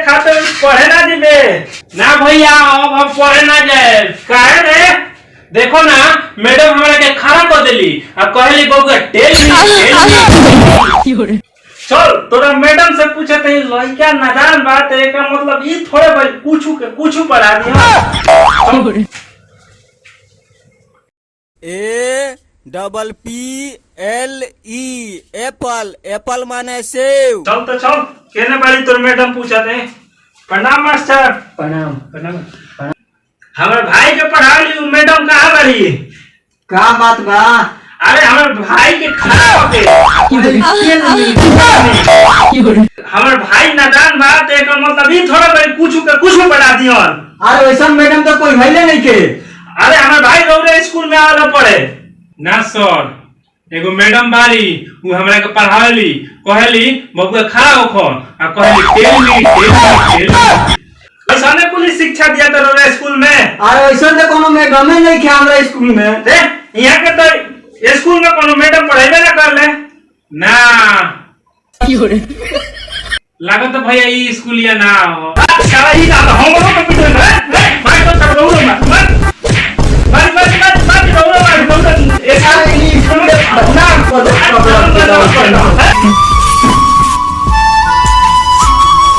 खाते पढ़े ना जीबे ना भैया अब हम पढ़े ना जाए काहे रे देखो ना मैडम हमरा के खड़ा कर देली आ कहली बबुआ टेल मी चल तोरा मैडम से पूछे थे लड़का नादान बात है का मतलब ई थोड़े भाई कुछ पढ़ा दिया APPLE एप्पल एप्पल माने सेव। चल तो चल केने बारी तोर मैडम पूछा थे प्रणाम मास्टर प्रणाम। हमारे भाई के पढ़ा ली मैडम कहाँ बारी का बात बा? अरे हमारे भाई के खड़ा होके हमारे भाई नादान बात है मतलब ई थोड़ा भाई कुछ पढ़ा दियो। अरे वैसा मैडम तो कोई भइले नहीं के। अरे हमारे भाई रौरे स्कूल में आवाला पढ़े ना सर एगो मैडम बारी वो हमरा के पढ़ावली कहली बबुआ खड़ा होखो आ कहली टेल मी ऐसा ने पुलिस शिक्षा दिया तो रौरे स्कूल में। अरे वैसा तो कोनो मैडम ही नहीं के हमरा स्कूल में। दे यहाँ के तो स्कूल में कोनो मैडम पढ़ाइबे ना कर ले ना लागत तो भैया ई स्कूल या ना हो साला ई ना हम लोग कंप्यूटर में भाई तो सब लोग